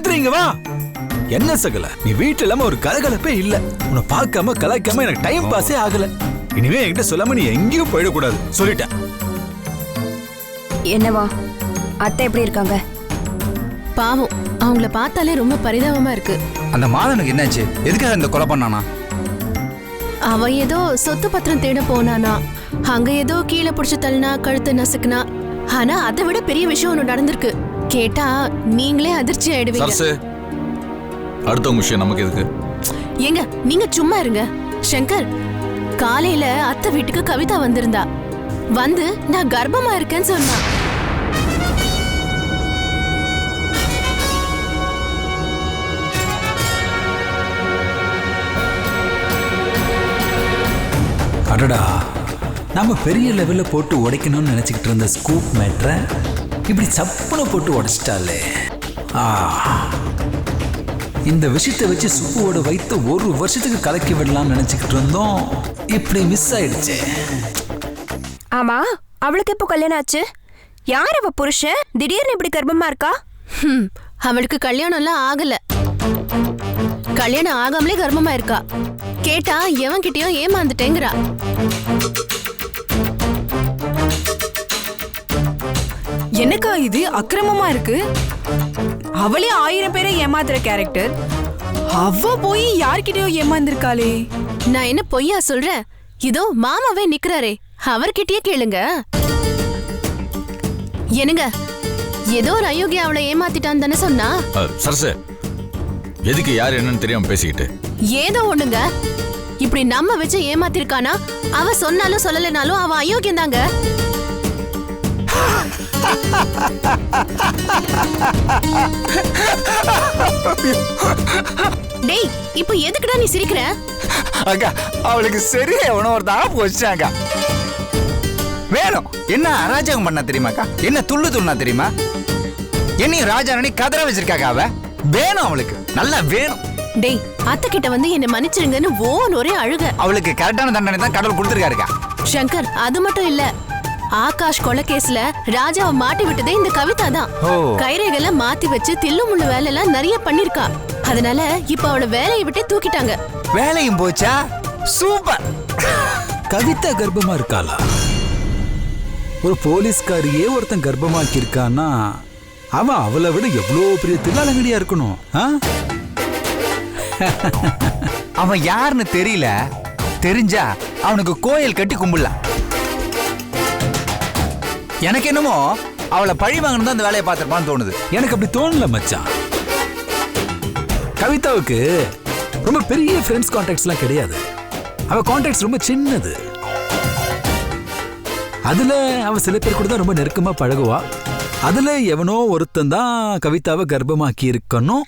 வந்துறீங்க வா. என்ன சகல, நீ வீட்டுல இல்லாம ஒரு கலகலப்பே இல்ல. உன்னை பார்க்காம கலாய்க்காம எனக்கு டைம் பாஸே ஆகல. இனிமே என்கிட்ட சொல்லாம நீ எங்கேயும் போயிடக்கூடாது சொல்லிட்டேன். என்னவா அத்தை எப்படி இருக்காங்க? பாவம், அவங்கள பார்த்தாலே ரொம்ப பரிதாபமா இருக்கு. அந்த மாதனுக்கு என்னாச்சு? எதுக்காக இந்த கொலை பண்ணானா? அவன் ஏதோ சொத்து பத்திரம் தேட போனானா, அங்க ஏதோ கீழே புடிச்சு தள்ளினா, கழுத்து நசுக்குனா. ஆனா அதை விட பெரிய விஷயம் ஒண்ணு நடந்திருக்கு. கேட்டா நீங்களே அதிர்ச்சி ஆயிடுவீங்க. அடுத்தவங்க விஷயம் நமக்கு எதுக்கு? ஏங்க நீங்க சும்மா இருங்க. சங்கர், காலையில அத்தை வீட்டுக்கு கவிதா வந்திருந்தா. வந்து நான் கர்ப்பமா இருக்கேன்னு சொன்னா. அடடா, நம்ம பெரிய லெவல்ல போட்டு உடைக்கணும்னு நினைச்சுக்கிட்டு இருந்த ஸ்கூப் மேட்ரை இப்படி சப்புன போட்டு உடைச்சிட்டாலே. இந்த விஷயத்தை வச்சு சுப்புவோட வைத்து 1 வருஷத்துக்கு கலக்கி விடலாம்னு நினைச்சுக்கிட்டு இருந்தோம். இப்படி மிஸ் ஆயிடுச்சு. ஆமா, அவளுக்கு எப்போ கல்யாணம் ஆச்சு? யார் அவ புருஷன்? திடீர்னு இப்படி கர்ப்பமா இருக்கா? அவளுக்கு கல்யாணம் எல்லாம் ஆகல. கல்யாணம் ஆகாமலே கர்ப்பமா இருக்கா. கேட்டா எவன்கிட்டயோ ஏமாந்துட்டேங்கிறா. என்னக்கா இது அக்கிரமமா இருக்கு? அவளே 1000 பேரை ஏமாத்துற கேரக்டர், அவ போய் யார்கிட்டயோ ஏமாந்திருக்காளே. நான் என்ன பொய்யா சொல்றேன்? இதோ மாமாவே நிக்கிறாரே, அவர்கிட்டயே கேளுங்க. என்னங்க, ஏதோ ஒரு அயோக்கிய அவளை ஏமாத்திட்டான்னு தானே சொன்னா. சரசு, எதுக்கு யார் என்னன்னு தெரியாம பேசிக்கிட்டு? ஏதோ ஒண்ணுங்க, இப்படி நம்ம வச்சு ஏமாத்திருக்கானா? அவ சொன்னாலும் சொல்லலைனாலும் அவன் அயோக்கியம் தாங்க. டேய், இப்போ எதுக்குடா நீ சிரிக்கிற? அக்கா, அவளுக்கு சரியா உணவுதான் போச்சாங்க. வேணும் என்ன அராஜகம் பண்ணா தெரியுமாக்கா? என்ன துள்ளுனா தெரியுமா? என்னையும் ராஜாரணி கதற வச்சிருக்காக்கா. அவ வேணும், அவளுக்கு நல்லா வேணும். டேய், அத்தை கிட்ட வந்து என்ன மன்னிச்சிருங்கன்னு ஒரே அழுக. அவளுக்கு கரெக்டான தண்டனை தான் கடவுள் கொடுத்திருக்காருக்கா. சங்கர், அது மட்டும் இல்ல, ஆகாஷ் கொலை கேஸ்ல ராஜாவை மாட்டி விட்டதே இந்த கவிதா தான். கைரேகைல மாத்தி வச்சு தில்லு முள்ளு வேலை எல்லாம் நிறைய பண்ணிருக்கா. அதனால இப்ப அவளை வேலையை விட்டே தூக்கிட்டாங்க. வேலையும் போச்சா? சூப்பர். கவிதா கர்ப்பமா இருக்காளா? ஒரு போலீஸ்காரியே ஒருத்தன் கர்ப்பமாக்கி இருக்கான்னா அவன் அவளை விட எவ்வளவு பெரிய தில்லாலங்கடியா இருக்கணும். அவன் யாருன்னு தெரியல. தெரிஞ்சா அவனுக்கு கோயில் கட்டி கும்பிடலாம். எனக்கு என்னமோ அவளை பழி வாங்கணும் தான் அந்த வேலையை பார்த்திருப்பான்னு தோணுது. எனக்கு அப்படி தோணல மச்சான். கவிதாவுக்கு ரொம்ப பெரிய ஃப்ரெண்ட்ஸ் கான்டாக்ட்ஸ்லாம் கிடையாது. அவ கான்டாக்ட்ஸ் ரொம்ப சின்னது. அதுல அவ சில பேர் கூட தான் ரொம்ப நெருக்கமா பழகுவா. அதுல எவனோ ஒருத்தன் தான் கவிதாவை கர்ப்பமாக்கி இருக்கணும்.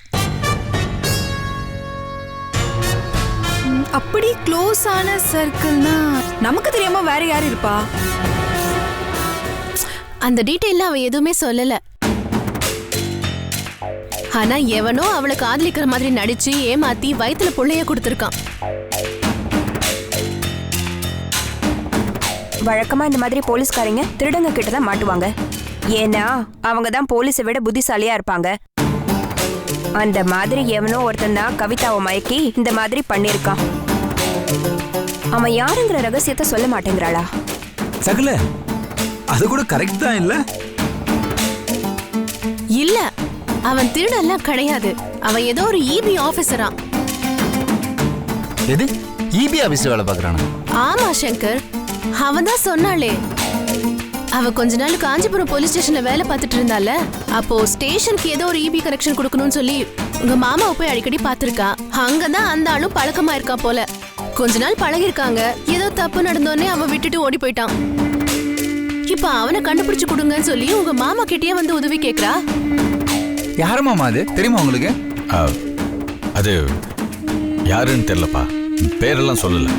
அப்படி க்ளோஸ் ஆன சர்க்கிள்னா நமக்கு தெரியாம வேற யாரு இருப்பா? அந்த டீடைல்ல அவ எதுவுமே சொல்லல. ஆனா எவனோ அவளை காதலிக்கிற மாதிரி நடிச்சு ஏமாத்தி வயித்துல புள்ளைய கொடுத்திருக்கான். வழக்கமா இந்த மாதிரி போலீஸ்காரங்க திருடங்க கிட்ட தான் மாட்டுவாங்க. ஏன்னா அவங்க தான் போலீஸை விட புத்திசாலியா இருப்பாங்க. அந்த மாதிரி எவனோ ஒருத்தன் தான் கவிதாவை மயக்கி இந்த மாதிரி பண்ணிருக்கான். அவன் யாருங்கிற ரகசியத்தை சொல்ல மாட்டேங்கிறாளா? சகல, அது கூட கரெக்ட் தான் இல்ல? இல்ல, அவன் திருடெல்லாம் கிடையாது. அவன் ஏதோ ஒரு இபி ஆபீசரா. எது? இபி ஆபீஸ்ல வேலை பார்க்கறானா? ஆமா சங்கர், அவன் தான் சொன்னாளே. அவ கொஞ்ச நாள் காஞ்சிபுரம் போலீஸ் ஸ்டேஷன்ல வேலை பார்த்துட்டு இருந்தால. அப்போ ஸ்டேஷனுக்கு ஏதோ ஒரு இபி கனெக்ஷன் கொடுக்கணும்னு சொல்லி உங்க மாமாவை போய் அடிக்கடி பார்த்திருக்கா. அங்கதான் அந்த ஆளும் பழக்கமா இருக்கா போல. கொஞ்ச நாள் பழகிருக்காங்க. ஏதோ தப்பு நடந்தோடனே அவன் விட்டுட்டு ஓடி போயிட்டான். இப்ப அவனை கண்டுபிடிச்சு கொடுங்கன்னு சொல்லி உங்க மாமா கிட்டயே வந்து உதவி கேக்குறா. யாரு மாமா அது? தெரியுமா உங்களுக்கு? அது யாருன்னு தெரியலப்பா. பேரெல்லாம் சொல்லல.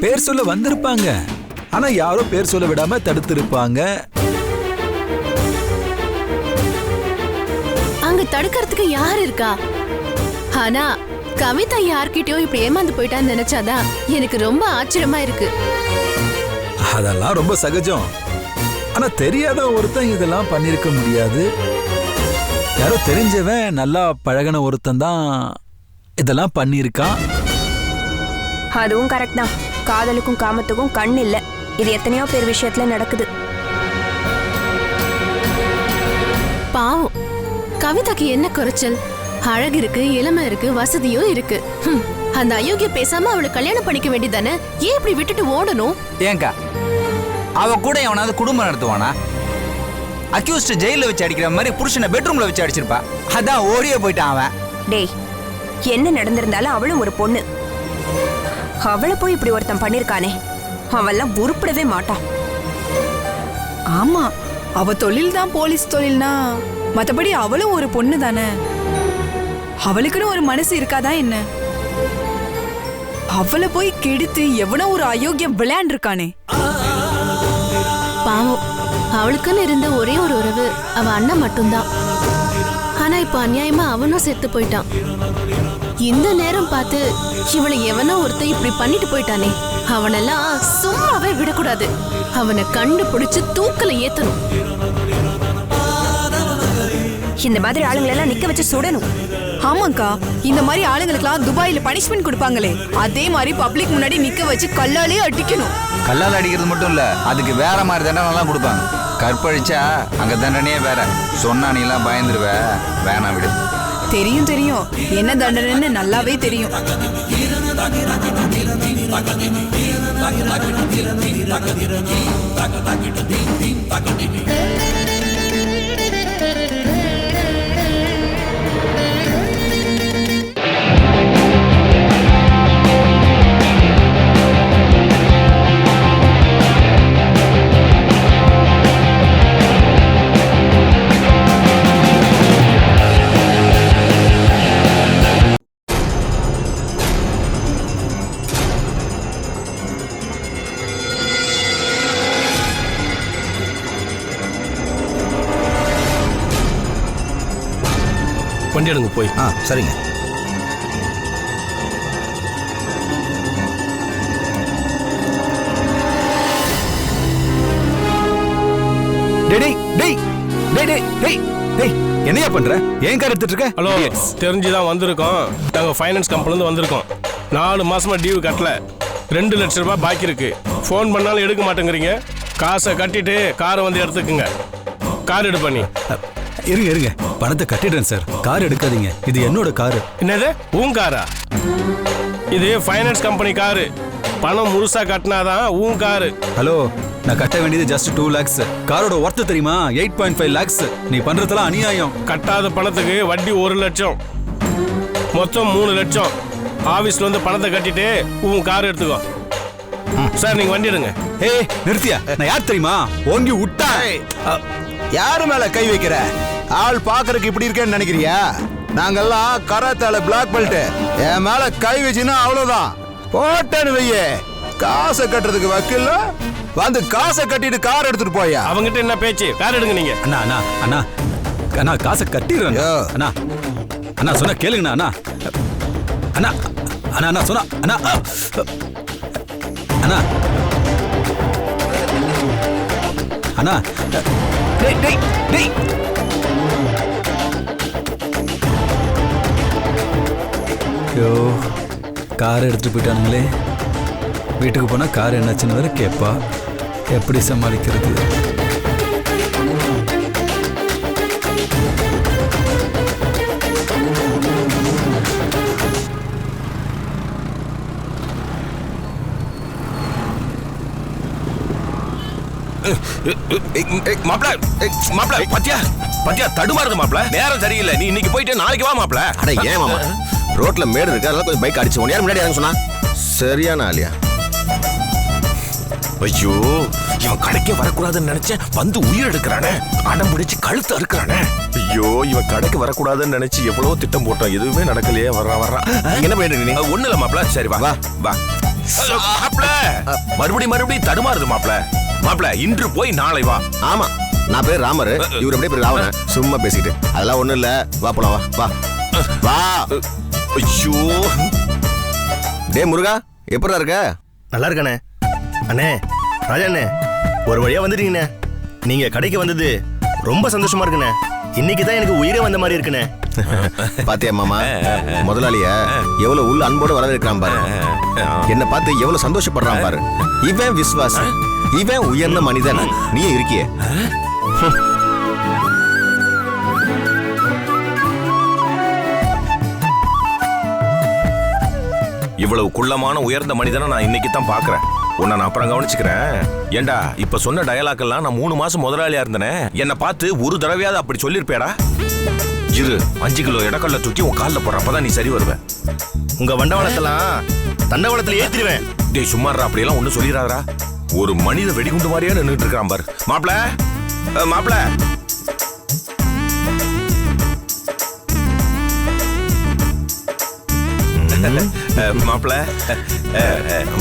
பேர் சொல்ல வந்திருப்பாங்க. ஆனா யாரோ பேர் சொல்ல விடாம தடுத்திருப்பாங்க. அங்க தடுக்கிறதுக்கு யார் இருக்கா? ஆனா கவிதா யார்கிட்டயோ இப்படி ஏமாந்து போயிட்டான்னு நினைச்சாதான் எனக்கு ரொம்ப ஆச்சரியமா இருக்கு. அதெல்லாம் ரொம்ப சகஜம். ஆனா தெரியாத ஒருத்தன் இதெல்லாம் பண்ணிருக்க முடியாது. யாரோ தெரிஞ்சவன் நல்லா பழகின ஒருத்தன் தான் இதெல்லாம் பண்ணிருக்கான். அதுவும் கரெக்ட் தான். காதலுக்கும் காமத்துக்கும் கண் இல்ல. இது எத்தனையோ பேர் விஷயத்துல நடக்குது. பாவம், கவிதாக்கு என்ன குறைச்சல்? அழகு இருக்கு, இளமை இருக்கு, வசதியும் இருக்கு. அந்த அயோக்கிய பேசாம அவளை கல்யாணம் பண்ணிக்க வேண்டியதானே? ஏன் இப்படி விட்டுட்டு ஓடணும்? ஏங்கா அவ கூட எவனாவது குடும்பம் நடத்துவானா? அக்யூஸ்ட் ஜெயில வச்சு அடிக்கிற மாதிரி புருஷனை பெட்ரூம்ல வச்சு அடிச்சிருப்பா. அதான் ஓடியே போயிட்டான் அவன். டேய், என்ன நடந்திருந்தாலும் அவளும் ஒரு பொண்ணு. அவளை போய் இப்படி ஒருத்தன் பண்ணிருக்கானே, அவெல்லாம் உருப்படவே மாட்டான். ஆமா, அவ தொழில் தான் போலீஸ் தொழில்னா, மத்தபடி அவளும் ஒரு பொண்ணு தானே. அவளுக்குன்னு ஒரு மனசு இருக்காதா என்ன? அவளை போய் கெடுத்து எவனோ ஒரு அயோக்கியம் விளையாண்டிருக்கானே. பாவம், அவளுக்குன்னு இருந்த ஒரே ஒரு உறவு அவ அண்ணன் மட்டும்தான். ஆனா இப்ப அநியாயமா அவனும் செத்து போயிட்டான். இந்த நேரம் பார்த்து இவளை எவனோ ஒருத்தன் இப்படி பண்ணிட்டு போயிட்டானே, அவனெல்லாம் சும்மாவே விடக்கூடாது. அவனை கண்டுபிடிச்சு தூக்கல ஏத்தணும். இந்த மாதிரி ஆளுங்களெல்லாம் நிக்க வச்சு சுடணும். ஆமாக்கா, இந்த மாதிரி ஆளுங்களுக்கெல்லாம் துபாயில பனிஷ்மெண்ட் கொடுப்பாங்களே, அதே மாதிரி பப்ளிக் முன்னாடி நிக்க வச்சு கல்லாலே அடிக்கணும். கல்லால் அடிக்கிறது மட்டும் இல்ல, அதுக்கு வேற மாதிரி தண்டனைலாம் கொடுப்பாங்க. கற்பழிச்சா அங்க தண்டனையே வேற. சொன்னா நீ எல்லாம் பயந்துருவ, வேணாம் விடு. தெரியும் தெரியும், என்ன தண்டனைன்னு நல்லாவே தெரியும். வண்டி எடுங்க போய். சரிங்க. என்னையா பண்ற? ஏன் கார் எடுத்துட்டு இருக்க? ஹலோ, தெரிஞ்சுதான் வந்திருக்கோம். நாங்கள் ஃபைனான்ஸ் கம்பெனிலேருந்து வந்திருக்கோம். 4 மாசமா டியூ கட்டல. 2 லட்சம் ரூபாய் பாக்கி இருக்கு. ஃபோன் பண்ணாலும் எடுக்க மாட்டேங்கிறீங்க. காசை கட்டிட்டு காரை வந்து எடுத்துக்குங்க. கார் எடு பண்ணி. இருங்க, பணத்தை கட்டிடுறேன் சார். கார் எடுக்காதீங்க, இது என்னோட காரு. என்னது உன் காரா? இது ஃபைனான்ஸ் கம்பெனி காரு. பணம் முழுசா கட்டினாதான் உன் காரு. ஹலோ, நான் கட்ட வேண்டியது ஜஸ்ட் 2 lakhs. காரோட ஒர்த்து தெரியுமா? 8.5 lakhs. நீ பண்றதெல்லாம் அநியாயம். கட்டாத பணத்துக்கு வட்டி 1 லட்சம், மொத்தம் 3 லட்சம். ஆபீஸ்ல வந்து பணத்தை கட்டிட்டு உன் கார் எடுத்துக்கோ. சார், நீங்க வண்டி எடுங்க. ஏய், நிறுத்தியா? நான் யார் தெரியுமா? ஓங்கி விட்டா. யாரு மேல கை வைக்கிற? ஆள் பாக்குறதுக்கு இப்படி இருக்கேன்னு நினைக்கிறியா? நாங்கெல்லாம் கராத்தால பிளாக் பெல்ட். என் மேல கை வச்சுன்னா அவ்வளவுதான். போட்டேன்னு வையே, காசை கட்டுறதுக்கு வக்கீல்ல வந்து காசை கட்டிட்டு கார் எடுத்துட்டு போயா? அவங்கிட்ட என்ன பேச்சு? கார் எடுங்க நீங்க. அண்ணா அண்ணா அண்ணா அண்ணா, காசை கட்டிடுறேன். அண்ணா அண்ணா சொன்னா கேளுங்கண்ணா. அண்ணா அண்ணா அண்ணா அண்ணா சொன்னா அண்ணா அண்ணா அண்ணா டேய் டேய் டேய். ஐயோ, காரை எடுத்துட்டு போயிட்டானுங்களே. வீட்டுக்கு போனா கார் என்னாச்சுன்னு வேற கேட்பா. எப்படி சமாளிக்கிறது? மாப்ள பத்தியா தடுமாறுது மாப்ள. நேரம் சரியில்லை. நீ இன்னைக்கு போயிட்டு நாளைக்கு வா மாப்ள. அட ஏன் மாமா, ரோட்ல மேடு இருக்கு, அதெல்லாம் கொஞ்சம் பைக் அடிச்சு யாரும் முன்னாடி சொன்னா சரியான ஆலியா. ஐயோ, இவன் கடைக்கே வரக்கூடாதுன்னு நினைச்சேன், வந்து உயிர் எடுக்கிறானே. அடம் பிடிச்சு கழுத்து அறுக்கிறானே. ஐயோ, இவன் கடைக்கு வரக்கூடாதுன்னு நினைச்சு எவ்வளவு திட்டம் போட்டான், எதுவுமே நடக்கலையே. வர்றான். என்ன பண்ணிட்டு நீ? ஒண்ணு இல்ல மாப்ள. சரி வா வா. மாப்ள மறுபடியும் தடுமாறுது மாப்ள. மாப்ள, இன்று போய் நாளை வா. ஆமா, நான் பேர் ராமர், இவர் அப்படியே பேர் ராவணன். சும்மா பேசிட்டு அதெல்லாம் ஒண்ணும் இல்ல. வா போலாம், வா வா வா. ஐயோ, டே முருகா, எப்படா இருக்க? நல்லா இருக்கானே. அண்ணே, ராஜா அண்ணே, ஒரு வழியா வந்துட்டீங்கண்ணே. நீங்க கடைக்கு வந்தது ரொம்ப சந்தோஷமா இருக்குண்ணே. இன்னைக்கு தான் எனக்கு உயிரே வந்த மாதிரி இருக்குண்ணே. பாத்தியா மாமா, முதலாளிய எவ்வளவு உள்ள அன்போடு வரவேற்கிறான் பாரு. என்ன பார்த்து எவ்வளவு சந்தோஷப்படுறான் பாரு. இவன் விசுவாசம், இவன் உயர்ந்த மனிதன். நீ இருக்கிய இவ்வளவு குள்ளமான உயர்ந்த மனிதனை நான் இன்னைக்கு தான் பாக்குறேன். உன்னை நான் அப்புறம் கவனிச்சுக்கிறேன். ஏண்டா இப்ப சொன்ன டயலாக்கெல்லாம் நான் 3 மாசம் முதலாளியா இருந்தேனே, என்னை பார்த்து ஒரு தடவையாவது அப்படி சொல்லிருப்பேடா. இரு 5 கிலோ இடக்கல்ல தூக்கி உன் காலில் போடுற, அப்பதான் நீ சரி வருவ. உங்க வண்டவளத்தெல்லாம் தண்டவளத்துல ஏத்திடுவேன். டேய் சும்மாறா, அப்படியெல்லாம் ஒண்ணு சொல்லிடாதடா. ஒரு மனித வெடிகுண்டு மாதிரியே நின்றுட்டு இருக்கான் பாரு. மாப்ள மாப்ள மாப்ள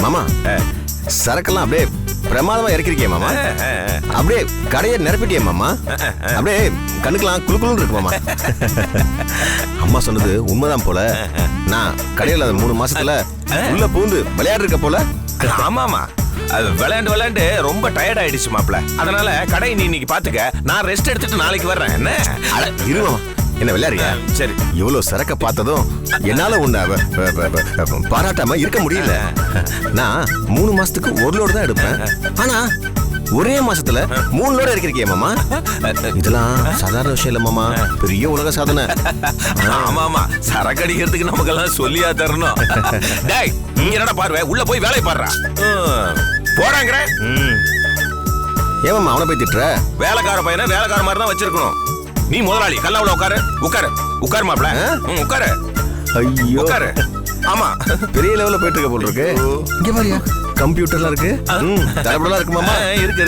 மாமா, சரக்கெல்லாம் அப்படியே பிரமாதமா இறக்கிருக்கிய மாமா. அப்படியே கடையை நிரப்பிட்டிய மாமா. அப்படியே கண்ணுக்கெல்லாம் குளுக்குன்னு இருக்கு மாமா. அம்மா சொன்னது உண்மைதான் போல. நான் கடையில் 3 மாசத்துல உள்ள பூந்து விளையாடு இருக்க போல. ஆமாமா, அது விளையாண்டு ரொம்ப டயர்ட் ஆயிடுச்சு மாப்ள. அதனால கடை நீ இன்னைக்கு பாத்துக்க, நான் ரெஸ்ட் எடுத்துட்டு நாளைக்கு வர்றேன். என்ன இருமா, என்ன விளையாடுறியா? சரி. இவ்வளவு சரக்க பார்த்ததும் என்னால உன்னை பாராட்டாம இருக்க முடியல. நான் 3 மாசத்துக்கு 1 லோடு தான் எடுப்பேன். ஆனா ஒரே மாசத்துல 3 லோடு இருக்கிறியே மாமா. இதெல்லாம் சாதாரண விஷயம் இல்ல மாமா, பெரிய உலக சாதனை. ஆமா, சரக்கு அடிக்கிறதுக்கு நமக்கெல்லாம் சொல்லியா தரணும். டேய் இங்க என்னடா பார்வை, உள்ள போய் வேலையை பாடுறா. போறாங்கிற ஏமாமா அவனை போய் திட்டுற? வேலைக்கார பையனை வேலைக்கார மாதிரி தான் வச்சிருக்கணும். நீ முதலாளி, கல்லாவுல உட்காரு மாப்ள. உட்காரு. ஐயோ உட்காரு. ஆமா, பெரிய லெவல்ல போயிட்டு இருக்க போல இருக்கு. இங்க பாரியா, கம்ப்யூட்டர்லாம் இருக்கு, தலைப்படலாம் இருக்கு மாமா. இருக்கு.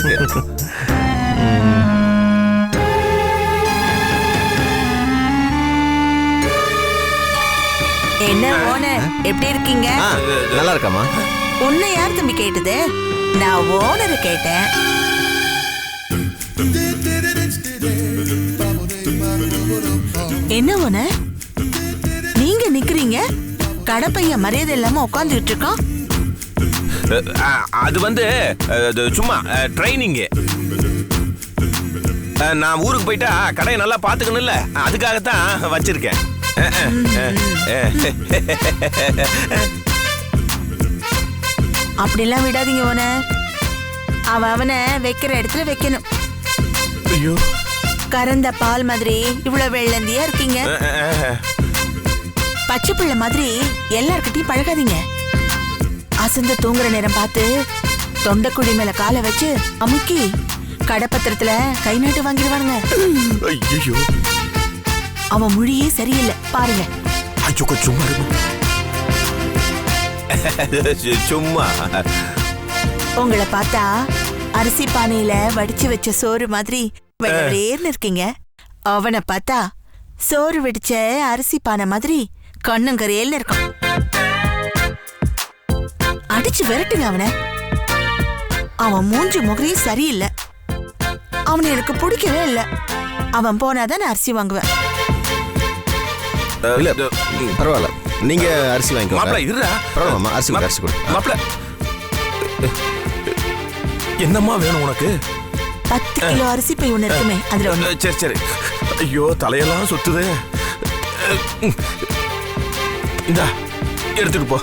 என்ன ஓனர், எப்படி இருக்கீங்க? நல்லா இருக்காமா. உன்னை யார் தம்பி கேட்டது? நான் ஓனரை கேட்டேன். என்ன ஓனர், நீங்க நிக்கிறீங்க, கடப்பைய மரியாதை இல்லாம உட்காந்துட்டு இருக்கான். அது வந்து சும்மா ட்ரைனிங். நான் ஊருக்கு போயிட்டா கடையை நல்லா பாத்துக்கணும்ல, அதுக்காகத்தான் வச்சிருக்கேன். அப்படிலாம் விடாதீங்க ஓனர், அவனை வைக்கிற இடத்துல வைக்கணும். ஐயோ, கறந்த பால் மாதிரி இவ்வளவு வெள்ளந்தியா இருக்கீங்க. பச்சை பிள்ளை மாதிரி எல்லார்கிட்டையும் பழகாதீங்க. அசந்து தூங்குற நேரம் பார்த்து தொண்டைக்குழி மேல காலை வச்சு அமுக்கி கடப்பத்திரத்துல கை நாட்டு வாங்கிடுவானுங்க. ஐயோ, அவன் மொழியே சரியில்லை பாருங்க. சும்மா உங்களை பார்த்தா அரிசி பானையில வடிச்சு வச்ச சோறு மாதிரி வெள்ளேர்னு இருக்கீங்க. அவனை பார்த்தா சோறு வெடிச்ச அரிசி பானை மாதிரி கண்ணுங்கரையல்னு இருக்கும். அடிச்சு விரட்டுங்க அவனை. அவன் மூஞ்சி முகரையும் சரியில்லை. அவனை எனக்கு பிடிக்கவே இல்லை. அவன் போனாதான் நான் அரிசி வாங்குவேன். இல்ல பரவாயில்ல, நீங்க அரிசி வாங்கிக்கோங்க. மாப்ள இருடா. பரவாயில்ல, அரிசி கொடு. மாப்ள என்னம்மா வேணும் உனக்கு? 10 கிலோ அரிசி பை ஒண்ணு இருக்குமே, அதுல ஒண்ணு. சரி. ஐயோ, தலையெல்லாம் சுத்துது. இந்தா எடுத்துட்டு போ.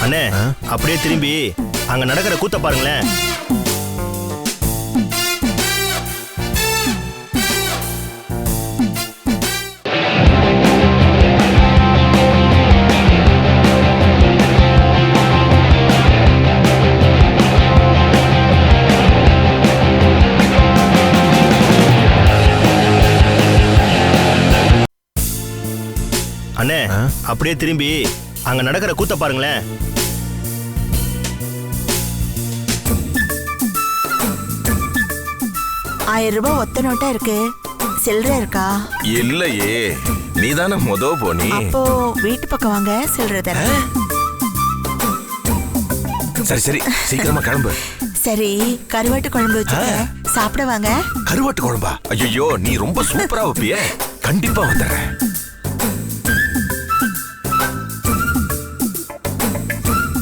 அண்ணே, அப்படியே திரும்பி அங்க நடக்கிற கூத்த பாருங்களேன். அண்ணே, அப்படியே திரும்பி அங்க நடக்கிற கூத்த பாருங்களேன். ₹1000 ஒத்த நோட்டா இருக்கு, சில்லறை இருக்கா? இல்லையே, நீதானே போனி. அப்போ வீட்டு பக்கம் வாங்க, சில்லறை தரேன். சரி சீக்கிரமா கிளம்பு. சரி, கருவாட்டு குழம்பு வச்சுக்க, சாப்பிட வாங்க. கருவாட்டு குழம்பா? ஐயோ, நீ ரொம்ப சூப்பரா வைப்பியே, கண்டிப்பா வந்துடுறேன்.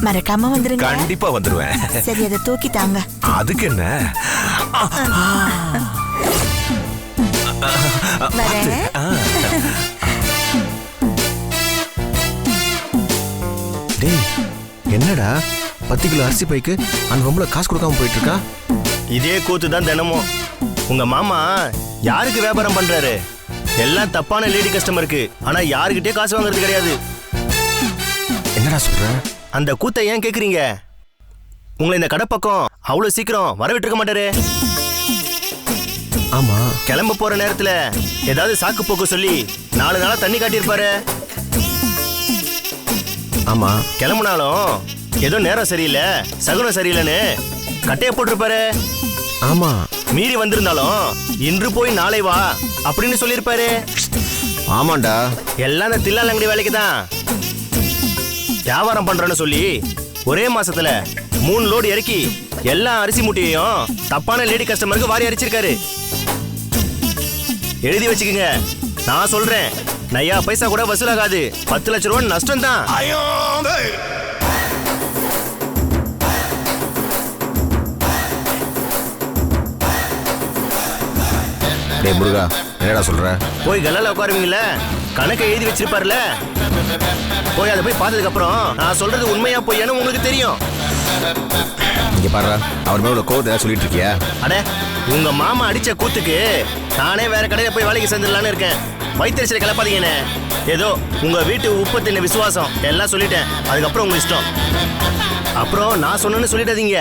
மறக்காம வந்துருங்க. கண்டிப்பா வந்துருவேன். சரி, அதை தூக்கி தாங்க. அதுக்கு என்ன? வரேன். டேய், என்னடா 10 கிலோ அரிசி பைக்கு அந்த பொம்பளை காசு கொடுக்காம போயிட்டு இருக்கா? இதே கூத்து தான் தினமும். உங்க மாமா யாருக்கு வியாபாரம் பண்றாரு? எல்லாம் தப்பான லேடி கஸ்டமருக்கு. ஆனா யாருக்கிட்டே காசு வாங்குறது கிடையாது. என்னடா சொல்ற? அந்த கூத்தை ஏன் கேக்குறீங்க? உங்களை இந்த கடை பக்கம் அவ்வளவு சீக்கிரம் வரவிட்டிருக்க மாட்டாரு. ஆமா, கிளம்ப போற நேரத்துல ஏதாவது சாக்கு போக்கு சொல்லி 4 நாளா தண்ணி காட்டியிருப்பாரு. ஆமா, கிளம்புனாலும் ஏதோ நேரம் சரியில்லை, சகுனம் சரியில்லைன்னு கட்டைய போட்டிருப்பாரு. ஆமா, மீறி வந்திருந்தாலும் இன்று போய் நாளை வா அப்படின்னு சொல்லியிருப்பாரு. ஆமாண்டா, எல்லாம் அந்த தில்லாலங்கடி வேலைக்கு தான். வியாபாரம் பண்றேன்னு சொல்லி ஒரே மாசத்துல 3 லோடு இறக்கி எல்லா அரிசி மூட்டையையும் தப்பான லேடி கஸ்டமருக்கு வாரி அரிச்சிருக்காரு. எழுதி வச்சுக்கோங்க, நான் சொல்றேன், நையா பைசா கூட வசூலாகாது. 10 லட்சம் ரூபாய் நஷ்டம் தான். டேய் முருகா, என்னடா சொல்ற? போய் கல்லால உட்காருவீங்கல்ல, கணக்கை எழுதி வச்சிருப்பாருல, போய் அதை போய் பார்த்ததுக்கு அப்புறம் நான் சொல்றது உண்மையா பொய்யான்னு உங்களுக்கு தெரியும். இங்க பாரு, அவர் மேல கோவத்தை சொல்லிட்டு இருக்கியா? அட, உங்க மாமா அடிச்ச கூத்துக்கு நானே வேற கடையில போய் வேலைக்கு சேர்ந்துடலான்னு இருக்கேன். வயிற்றுச்சலை கிளப்பாதீங்கண்ணே. ஏதோ உங்க வீட்டு உற்பத்தின விசுவாசம் எல்லாம் சொல்லிட்டேன். அதுக்கப்புறம் உங்க இஷ்டம். அப்புறம் நான் சொன்னேன்னு சொல்லிடாதீங்க.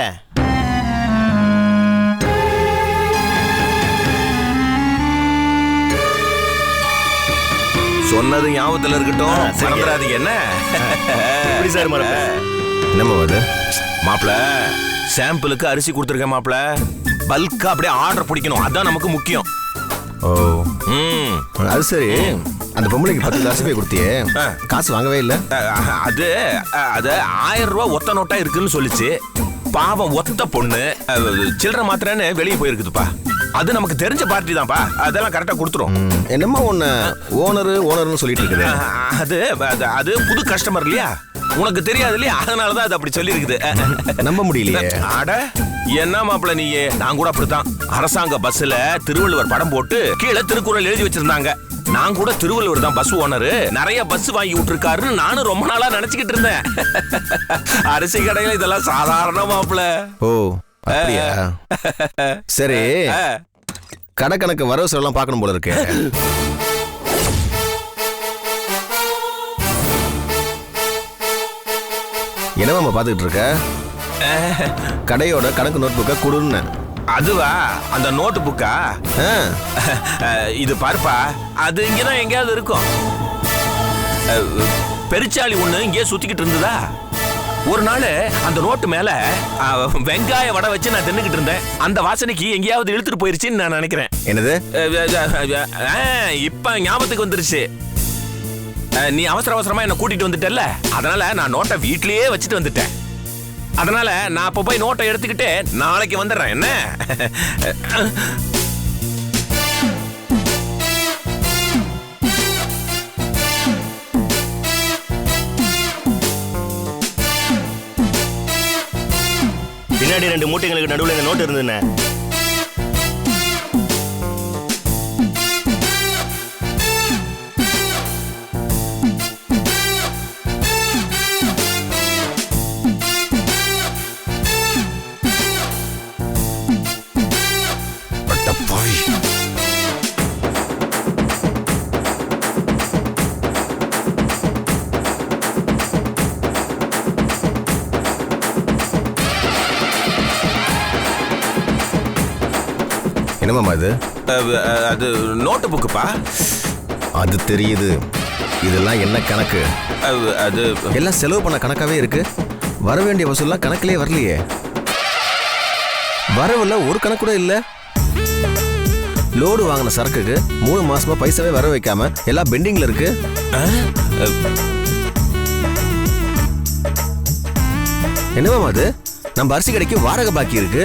சொன்னது ஞாபகத்துல இருக்கட்டும், மறந்துடாதீங்க. என்ன சார் என்னம்மா அது? மாப்பிள, சாம்பிளுக்கு அரிசி கொடுத்துருக்கேன் மாப்பிள. பல்கா அப்படியே ஆர்டர் பிடிக்கணும், அதான் நமக்கு முக்கியம். ஓ, அது சரி. அந்த பொம்பளைக்கு 10 அரிசி பை கொடுத்தியே, காசு வாங்கவே இல்லை. அது 1000 ரூபாய் ஒத்த நோட்டா இருக்குன்னு சொல்லிச்சு. பாவம், ஒத்த பொண்ணு, சில்லற மாத்திரன்னு வெளியே போயிருக்குதுப்பா. அது நமக்கு தெரிஞ்ச பார்ட்டி தான்ப்பா, அதெல்லாம் கரெக்டா கொடுத்துரும். என்னம்மா ஒண்ணு ஓனர்னு சொல்லிட்டு இருக்குது? அது புது கஸ்டமர் இல்லையா, உனக்கு தெரியாது இல்லையா, அதனாலதான் அது அப்படி சொல்லி இருக்குது. நம்ப முடியலையே. அட, என்ன மாப்பிள்ள நீயே, நான் கூட அப்படித்தான். அரசாங்க பஸ்ல திருவள்ளுவர் படம் போட்டு கீழே திருக்குறள் எழுதி வச்சிருந்தாங்க. நான் கூட திருவள்ளுவர் தான் பஸ் ஓனரு, நிறைய பஸ் வாங்கி விட்டுருக்காருன்னு நானும் ரொம்ப நாளா நினைச்சுக்கிட்டு இருந்தேன். அரிசி கடையில இதெல்லாம் சாதாரண மாப்பிள்ள. ஓ, அப்படியா? சரி, கடை கணக்கு வரவு செலவுலாம் பார்க்கணும் போல இருக்கு. என்னமா பாத்துக்கிட்டு இருக்க? கடையோட கணக்கு நோட் புக்கை கொடுன்னு. அதுவா, அந்த நோட்டு புக்கா? இது பாருப்பா, அது இங்கதான் எங்கேயாவது இருக்கும். பெருச்சாளி ஒண்ணு இங்கே சுத்திக்கிட்டு இருந்ததா. ஒரு நாள் அந்த நோட்டு மேல வெங்காய வடை வச்சு நான் தின்னுக்கிட்டு இருந்தேன். அந்த வாசனைக்கு எங்கேயாவது இழுத்துட்டு போயிருச்சுன்னு நான் நினைக்கிறேன். என்னது? இப்ப ஞாபகத்துக்கு வந்துருச்சு. நீ அவசர அவசரமா என்ன கூட்டிட்டு வந்துட்டல்ல, அதனால நான் நோட்டை வீட்லயே வச்சுட்டு வந்துட்டேன். அதனால நான் அப்ப போய் நோட்டை எடுத்துக்கிட்டு நாளைக்கு வந்துடுறேன். என்ன? பின்னாடி 2 மூட்டைங்களுக்கு நடுவில் இந்த நோட்டு இருந்ததுண்ணே. என்னமாமா இது? அது நோட்டு புக்குப்பா. அது தெரியுது. இதெல்லாம் என்ன கணக்கு? அது எல்லாம் செலவு பண்ண கணக்காவே இருக்கு. வர வேண்டிய வசூல்லாம் கணக்கிலே வரலையே. வரவுல ஒரு கணக்கு கூட இல்ல. லோடு வாங்கின சரக்குக்கு 3 மாசமா பைசாவே வர வைக்காம எல்லாம் பெண்டிங்ல இருக்கு. என்னமாமா அது? நம்ம அரிசி கடைக்கு வாடகை பாக்கி இருக்கு.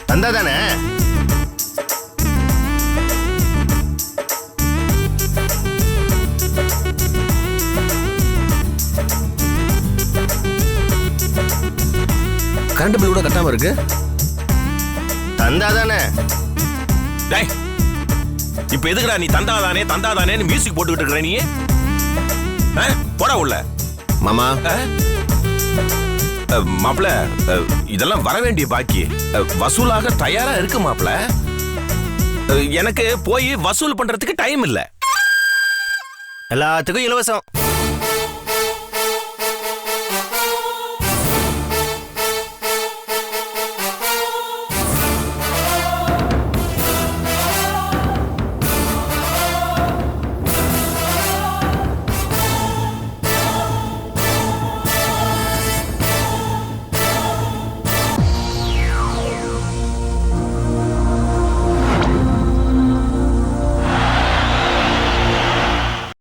தந்தா தானே? கரண்ட் பில் கூட கட்டாம இருக்கு. தந்தாதானே. டேய் இப்ப எதுக்குடா நீ தந்தாதானே மியூசிக் போட்டுக்கிட்டு இருக்கிற நீ? போடா உள்ள. மாமா மாப்பிள இதெல்லாம் வர வேண்டிய பாக்கி வசூலாக தயாரா இருக்கு மாப்பிள. எனக்கு போய் வசூல் பண்றதுக்கு டைம் இல்ல. எல்லாத்துக்கும் இலவசம்.